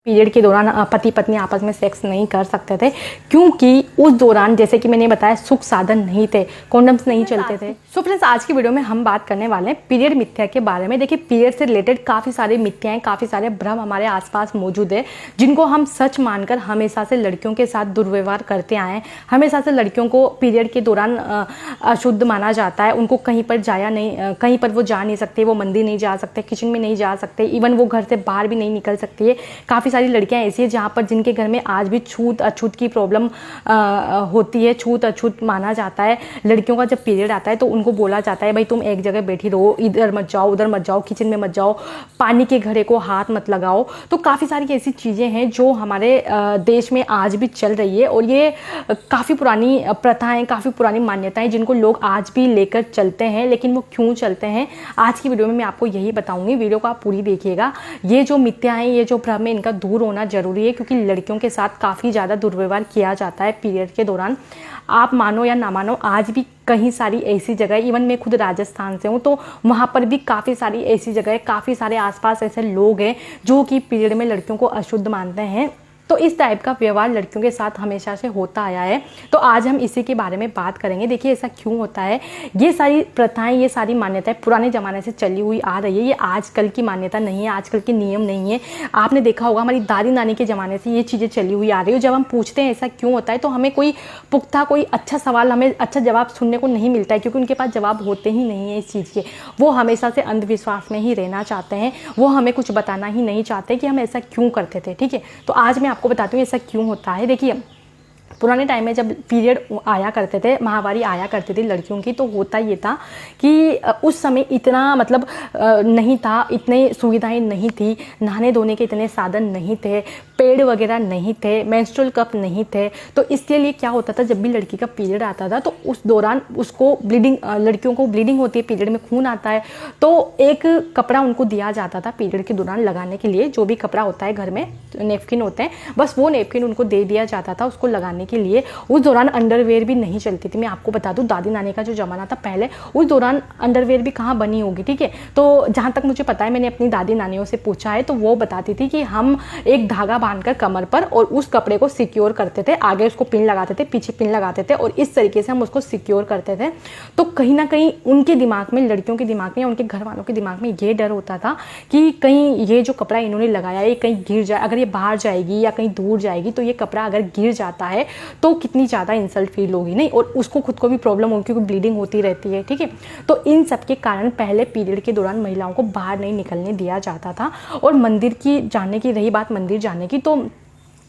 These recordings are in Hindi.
पीरियड के दौरान पति पत्नी आपस में सेक्स नहीं कर सकते थे क्योंकि उस दौरान जैसे कि मैंने बताया सुख साधन नहीं थे, कॉन्डम्स नहीं चलते थे। सो फ्रेंड्स, आज की वीडियो में हम बात करने वाले हैं पीरियड मिथ्या के बारे में। देखिए, पीरियड से रिलेटेड काफ़ी सारे मिथ्याएं, काफ़ी सारे भ्रम हमारे आसपास मौजूद है जिनको हम सच मानकर हमेशा से लड़कियों के साथ दुर्व्यवहार करते आए हैं। हमेशा से लड़कियों को पीरियड के दौरान अशुद्ध माना जाता है, उनको कहीं पर जाया नहीं, कहीं पर वो जा नहीं सकते, वो मंदिर नहीं जा सकते, किचन में नहीं जा सकते, इवन वो घर से बाहर भी नहीं निकल सकती है। काफ़ी सारी लड़कियां ऐसी है जहां पर जिनके घर में आज भी छूत अछूत की प्रॉब्लम होती है, छूत अछूत माना जाता है। लड़कियों का जब पीरियड आता है तो उनको बोला जाता है भाई तुम एक जगह बैठी रहो, इधर मत जाओ, उधर मत जाओ, किचन में मत जाओ, पानी के घड़े को हाथ मत लगाओ। तो काफ़ी सारी ऐसी चीज़ें हैं जो हमारे देश में आज भी चल रही है और ये काफ़ी पुरानी प्रथाएं, काफ़ी पुरानी मान्यताएं जिनको लोग आज भी लेकर चलते हैं। लेकिन वो क्यों चलते हैं, आज की वीडियो में मैं आपको यही बताऊंगी। वीडियो को आप पूरी देखिएगा। ये जो मिथ्या है, ये जो भ्रम है, इनका दूर होना जरूरी है क्योंकि लड़कियों के साथ काफ़ी ज़्यादा दुर्व्यवहार किया जाता है पीरियड के दौरान। आप मानो या ना मानो, आज भी कहीं सारी ऐसी जगह, इवन मैं खुद राजस्थान से हूँ तो वहाँ पर भी काफ़ी सारी ऐसी जगह, काफ़ी सारे आसपास ऐसे लोग हैं जो कि पीरियड में लड़कियों को अशुद्ध मानते हैं। तो इस टाइप का व्यवहार लड़कियों के साथ हमेशा से होता आया है। तो आज हम इसी के बारे में बात करेंगे। देखिए, ऐसा क्यों होता है। ये सारी प्रथाएं, ये सारी मान्यताएं पुराने ज़माने से चली हुई आ रही है। ये आजकल की मान्यता नहीं है, आजकल के नियम नहीं है। आपने देखा होगा हमारी दादी नानी के ज़माने से ये चीज़ें चली हुई आ रही है। जब हम पूछते हैं ऐसा क्यों होता है तो हमें कोई पुख्ता, कोई अच्छा सवाल, हमें अच्छा जवाब सुनने को नहीं मिलता है क्योंकि उनके पास जवाब होते ही नहीं है इस चीज़ के। वो हमेशा से अंधविश्वास में ही रहना चाहते हैं, वो हमें कुछ बताना ही नहीं चाहते कि हम ऐसा क्यों करते थे। ठीक है, तो आज मैं आपको बताती हूँ ऐसा क्यों होता है। देखिए, पुराने टाइम में जब पीरियड आया करते थे, महावारी आया करती थी लड़कियों की, तो होता ये था कि उस समय इतना मतलब नहीं था, इतने सुविधाएं नहीं थी, नहाने धोने के इतने साधन नहीं थे, पेड़ वगैरह नहीं थे, मेंस्ट्रुअल कप नहीं थे। तो इसके लिए क्या होता था, जब भी लड़की का पीरियड आता था तो उस दौरान उसको ब्लीडिंग, लड़कियों को ब्लीडिंग होती है, पीरियड में खून आता है, तो एक कपड़ा उनको दिया जाता था पीरियड के दौरान लगाने के लिए। जो भी कपड़ा होता है घर में, नेपकिन होते हैं, बस वो नेपकिन उनको दे दिया जाता था उसको लगाने के लिए। उस दौरान अंडरवेयर भी नहीं चलती थी। मैं आपको बता दूं, दादी नानी का जो जमाना था पहले, उस दौरान अंडरवेयर भी कहाँ बनी होगी। ठीक है, तो जहाँ तक मुझे पता है, मैंने अपनी दादी नानियों से पूछा है तो वो बताती थी कि हम एक धागा बांधकर कमर पर और उस कपड़े को सिक्योर करते थे, आगे उसको पिन लगाते थे, पीछे पिन लगाते थे और इस तरीके से हम उसको सिक्योर करते थे। तो कहीं ना कहीं उनके दिमाग में, लड़कियों के दिमाग में या उनके घर वालों के दिमाग में ये डर होता था कि कहीं ये जो कपड़ा इन्होंने लगाया है कहीं गिर जाए, अगर ये बाहर जाएगी या कहीं दूर जाएगी तो ये कपड़ा अगर गिर जाता है तो कितनी ज़्यादा इंसल्ट फील होगी, नहीं, और उसको खुद को भी प्रॉब्लम होगी क्योंकि ब्लीडिंग होती रहती है। ठीक है, तो इन सब के कारण पहले पीरियड के दौरान महिलाओं को बाहर नहीं निकलने दिया जाता था। और मंदिर की जाने की रही बात, मंदिर जाने की, तो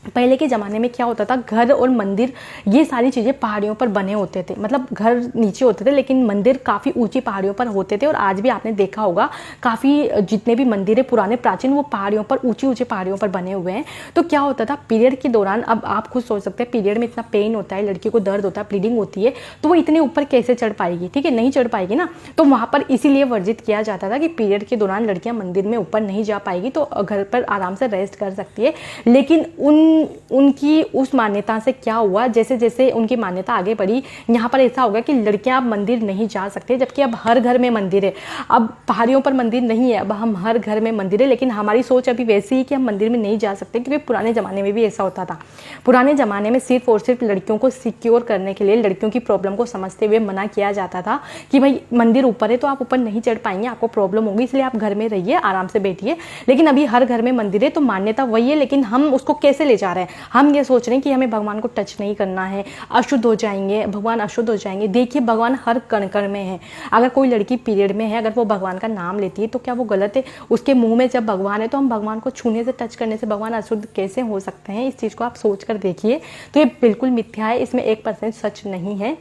पहले के ज़माने में क्या होता था, घर और मंदिर ये सारी चीज़ें पहाड़ियों पर बने होते थे। मतलब घर नीचे होते थे लेकिन मंदिर काफ़ी ऊंची पहाड़ियों पर होते थे। और आज भी आपने देखा होगा काफ़ी जितने भी मंदिर है पुराने प्राचीन, वो पहाड़ियों पर, ऊंची ऊंची पहाड़ियों पर बने हुए हैं। तो क्या होता था पीरियड के दौरान, अब आप खुद सोच सकते हैं, पीरियड में इतना पेन होता है, लड़की को दर्द होता है, ब्लीडिंग होती है, तो वो इतने ऊपर कैसे चढ़ पाएगी। ठीक है, नहीं चढ़ पाएगी ना। तो वहाँ पर इसीलिए वर्जित किया जाता था कि पीरियड के दौरान लड़कियाँ मंदिर में ऊपर नहीं जा पाएगी, तो घर पर आराम से रेस्ट कर सकती है। लेकिन उनकी उस मान्यता से क्या हुआ, जैसे जैसे उनकी मान्यता आगे बढ़ी, यहाँ पर ऐसा होगा कि लड़कियां अब मंदिर नहीं जा सकते, जबकि अब हर घर में मंदिर है। अब पहाड़ियों पर मंदिर नहीं है, अब हम हर घर में मंदिर है। लेकिन हमारी सोच अभी वैसी ही कि हम मंदिर में नहीं जा सकते क्योंकि पुराने ज़माने में भी ऐसा होता था। पुराने ज़माने में सिर्फ और सिर्फ लड़कियों को सिक्योर करने के लिए, लड़कियों की प्रॉब्लम को समझते हुए मना किया जाता था कि भाई मंदिर ऊपर है तो आप ऊपर नहीं चढ़ पाएंगे, आपको प्रॉब्लम होगी, इसलिए आप घर में रहिए, आराम से बैठिए। लेकिन अभी हर घर में मंदिर है तो मान्यता वही है, लेकिन हम उसको कैसे ले जा रहे हैं। हम ये सोच रहे हैं कि हमें भगवान को टच नहीं करना है, अशुद्ध हो जाएंगे, भगवान अशुद्ध हो जाएंगे। देखिए, भगवान हर कण कण में है। अगर कोई लड़की पीरियड में है, अगर वो भगवान का नाम लेती है तो क्या वो गलत है? उसके मुंह में जब भगवान है तो हम भगवान को छूने से, टच करने से भगवान अशुद्ध कैसे हो सकते हैं? इस चीज़ को आप सोच कर देखिए। तो ये बिल्कुल मिथ्या है, इसमें 1% सच नहीं है।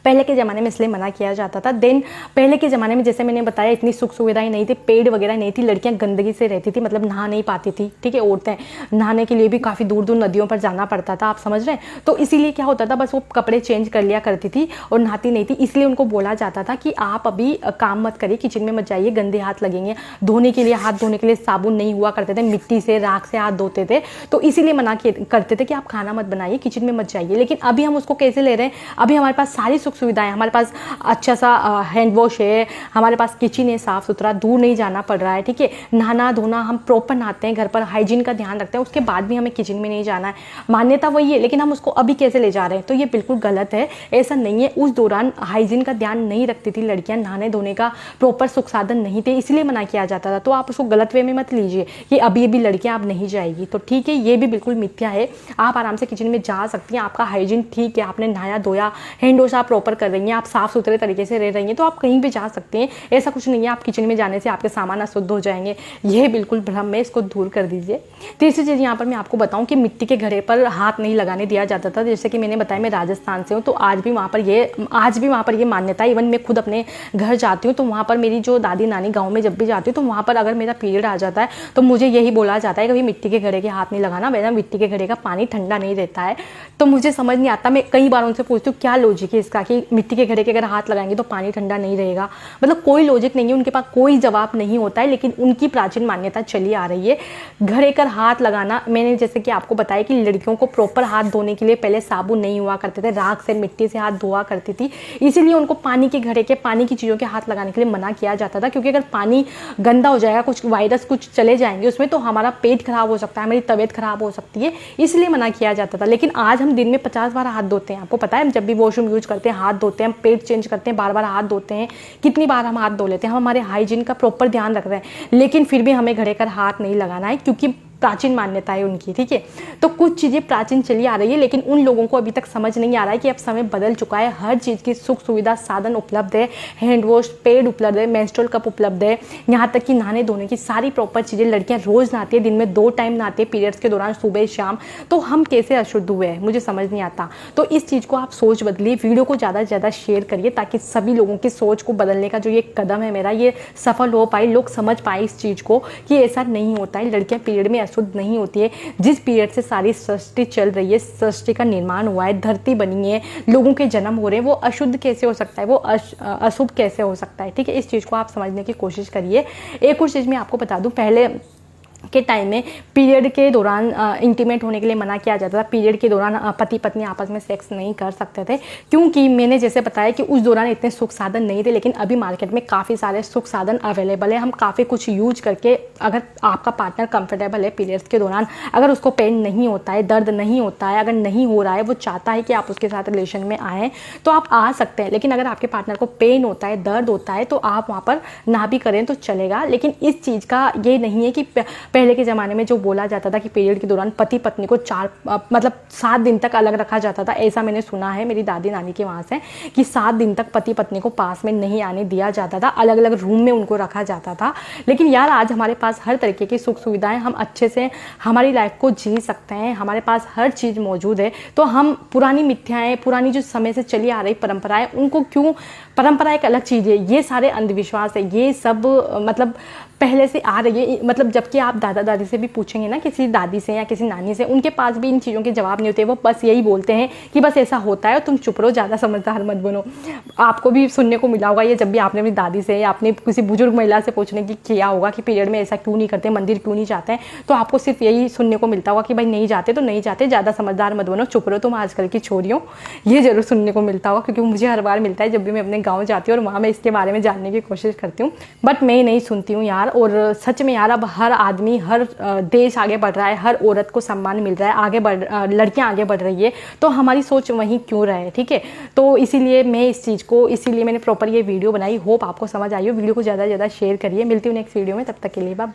पहले के ज़माने में इसलिए मना किया जाता था। देन पहले के ज़माने में जैसे मैंने बताया इतनी सुख सुविधाएं नहीं थी, पेड़ वगैरह नहीं थी, लड़कियां गंदगी से रहती थी, मतलब नहा नहीं पाती थी। ठीक है, औरतें नहाने के लिए भी काफ़ी दूर दूर नदियों पर जाना पड़ता था, आप समझ रहे हैं। तो इसीलिए क्या होता था, बस वो कपड़े चेंज कर लिया करती थी और नहाती नहीं थी। इसलिए उनको बोला जाता था कि आप अभी काम मत करिए, किचन में मत जाइए, गंदे हाथ लगेंगे। धोने के लिए, हाथ धोने के लिए साबुन नहीं हुआ करते थे, मिट्टी से, राख से हाथ धोते थे। तो इसीलिए मना करते थे कि आप खाना मत बनाइए, किचन में मत जाइए। लेकिन अभी हम उसको कैसे ले रहे हैं, अभी हमारे पास सारी सारी सुख सुविधाएं, हमारे पास अच्छा सा हैंड वॉश है, हमारे पास किचन है साफ़ सुथरा, दूर नहीं जाना पड़ रहा है, ठीक है। नहाना धोना हम प्रॉपर नहाते हैं घर पर, हाइजीन का ध्यान रखते हैं, उसके बाद भी हमें किचन में नहीं जाना है। मान्यता वही है, लेकिन हम उसको अभी कैसे ले जा रहे हैं, तो ये बिल्कुल गलत है। ऐसा नहीं है, उस दौरान हाइजीन का ध्यान नहीं रखती थी लड़कियां, नहाने धोने का प्रॉपर सुख साधन नहीं थे, इसलिए मना किया जाता था। तो आप उसको गलत वे में मत लीजिए कि अभी अभी लड़कियां अब नहीं जाएगी, तो ठीक है, ये भी बिल्कुल मिथ्या है। आप आराम से किचन में जा सकती हैं, आपका हाइजीन ठीक है, आपने नहाया धोया, हैंड वॉश आप प्रॉपर कर रही हैं, आप साफ सुथरे तरीके से रह रही हैं, तो आप कहीं भी जा सकते हैं। ऐसा कुछ नहीं है आप किचन में जाने से आपके सामान अशुद्ध हो जाएंगे, यह बिल्कुल भ्रम है, इसको दूर कर दीजिए। तीसरी चीज़ यहाँ पर मैं आपको बताऊँ कि मिट्टी के घड़े पर हाथ नहीं लगाने दिया जाता था। जैसे कि मैंने बताया मैं राजस्थान से हूँ, तो आज भी वहाँ पर ये मान्यता है। इवन मैं खुद अपने घर जाती हूँ तो वहाँ पर मेरी जो दादी नानी गाँव में जब भी जाती हूँ तो वहाँ पर अगर मेरा पीरियड आ जाता है तो मुझे यही बोला जाता है कि भाई मिट्टी के घड़े के हाथ नहीं लगाना, वैसे मिट्टी के घड़े का पानी ठंडा नहीं रहता है। तो मुझे समझ नहीं आता, मैं कई बार उनसे पूछती हूँ क्या लॉजिक है इसका कि मिट्टी के घड़े के अगर हाथ लगाएंगे तो पानी ठंडा नहीं रहेगा। मतलब कोई लॉजिक नहीं है, उनके पास कोई जवाब नहीं होता है, लेकिन उनकी प्राचीन मान्यता चली आ रही है। घड़े कर हाथ लगाना, मैंने जैसे कि आपको बताया कि लड़कियों को प्रॉपर हाथ धोने के लिए पहले साबुन नहीं हुआ करते थे, राख से मिट्टी से हाथ धोआ करती थी, इसीलिए उनको पानी के घड़े के पानी की चीज़ों के हाथ लगाने के लिए मना किया जाता था। क्योंकि अगर पानी गंदा हो जाएगा, कुछ वायरस कुछ चले जाएंगे उसमें, तो हमारा पेट खराब हो सकता है, हमारी तबीयत खराब हो सकती है, इसलिए मना किया जाता था। लेकिन आज हम दिन में 50 बार हाथ धोते हैं, आपको पता है, हम जब भी वॉशरूम यूज करते हैं हाथ धोते हैं, हम पेट चेंज करते हैं, बार बार हाथ धोते हैं, कितनी बार हम हाथ धो लेते हैं, हम हमारे हाइजीन का प्रॉपर ध्यान रख रहे हैं, लेकिन फिर भी हमें घड़े कर हाथ नहीं लगाना है क्योंकि प्राचीन मान्यता है उनकी, ठीक है। तो कुछ चीज़ें प्राचीन चली आ रही है, लेकिन उन लोगों को अभी तक समझ नहीं आ रहा है कि अब समय बदल चुका है, हर चीज़ की सुख सुविधा साधन उपलब्ध है, हैंड वॉश पेड उपलब्ध है, मेंस्ट्रुअल कप उपलब्ध है, यहाँ तक कि नहाने धोने की सारी प्रॉपर चीज़ें, लड़कियाँ रोज़ नहाती है, दिन में 2 टाइम नहाती है पीरियड्स के दौरान, सुबह शाम। तो हम कैसे अशुद्ध हुए हैं, मुझे समझ नहीं आता। तो इस चीज़ को आप सोच बदलिए, वीडियो को ज़्यादा से ज़्यादा शेयर करिए ताकि सभी लोगों की सोच को बदलने का जो ये कदम है मेरा, ये सफल हो पाए, लोग समझ पाए इस चीज़ को कि ऐसा नहीं होता है, लड़कियाँ पीरियड में अशुद्ध नहीं होती है। जिस पीरियड से सारी सृष्टि चल रही है, सृष्टि का निर्माण हुआ है, धरती बनी है, लोगों के जन्म हो रहे हैं, वो अशुद्ध कैसे हो सकता है, वो अशुभ कैसे हो सकता है, ठीक है। इस चीज़ को आप समझने की कोशिश करिए। एक और चीज़ मैं आपको बता दूं, पहले के टाइम में पीरियड के दौरान इंटीमेट होने के लिए मना किया जाता था। पीरियड के दौरान पति पत्नी आपस में सेक्स नहीं कर सकते थे, क्योंकि मैंने जैसे बताया कि उस दौरान इतने सुख साधन नहीं थे, लेकिन अभी मार्केट में काफ़ी सारे सुख साधन अवेलेबल है। हम काफ़ी कुछ यूज करके, अगर आपका पार्टनर कंफर्टेबल है पीरियड्स के दौरान, अगर उसको पेन नहीं होता है, दर्द नहीं होता है, अगर नहीं हो रहा है, वो चाहता है कि आप उसके साथ रिलेशन में आएँ, तो आप आ सकते हैं। लेकिन अगर आपके पार्टनर को पेन होता है, दर्द होता है, तो आप वहाँ पर ना भी करें तो चलेगा। लेकिन इस चीज़ का ये नहीं है कि पहले के ज़माने में जो बोला जाता था कि पीरियड के दौरान पति पत्नी को 7 दिन तक अलग रखा जाता था, ऐसा मैंने सुना है मेरी दादी नानी के वहाँ से, कि 7 दिन तक पति पत्नी को पास में नहीं आने दिया जाता था, अलग अलग रूम में उनको रखा जाता था। लेकिन यार आज हमारे पास हर तरीके की सुख सुविधाएं, हम अच्छे से हमारी लाइफ को जी सकते हैं, हमारे पास हर चीज़ मौजूद है। तो हम पुरानी मिथ्याएँ, पुरानी जो समय से चली आ रही परंपराएं, उनको क्यों, परंपरा एक अलग चीज़ है, ये सारे अंधविश्वास है, ये सब मतलब पहले से आ रही है। मतलब जबकि आप दादा दादी से भी पूछेंगे ना, किसी दादी से या किसी नानी से, उनके पास भी इन चीज़ों के जवाब नहीं होते, वो बस यही बोलते हैं कि बस ऐसा होता है और तुम चुप रहो, ज़्यादा समझदार मत बनो। आपको भी सुनने को मिला होगा ये, जब भी आपने अपनी दादी से या अपने किसी बुजुर्ग महिला से पूछने की किया होगा कि पीरियड में ऐसा क्यों नहीं करते, मंदिर क्यों नहीं जाते हैं, तो आपको सिर्फ यही सुनने को मिलता होगा कि भाई नहीं जाते तो नहीं जाते, ज़्यादा समझदार मत बनो, चुप रहो तुम आजकल की छोरियों। ये जरूर सुनने को मिलता होगा, क्योंकि मुझे हर बार मिलता है जब भी मैं अपने गाँव जाती हूँ और वहाँ मैं इसके बारे में जानने की कोशिश करती हूँ, बट मैं नहीं सुनती हूँ यार। और सच में यार अब हर आदमी, हर देश आगे बढ़ रहा है, हर औरत को सम्मान मिल रहा है, लड़कियां आगे बढ़ रही है, तो हमारी सोच वहीं क्यों रहे, ठीक है। तो इसीलिए मैं इस चीज़ को, इसीलिए मैंने प्रॉपर ये वीडियो बनाई। होप आपको समझ आई हो। वीडियो को ज़्यादा से ज़्यादा शेयर करिए। मिलती हूँ नेक्स्ट वीडियो में, तब तक के लिए बाय।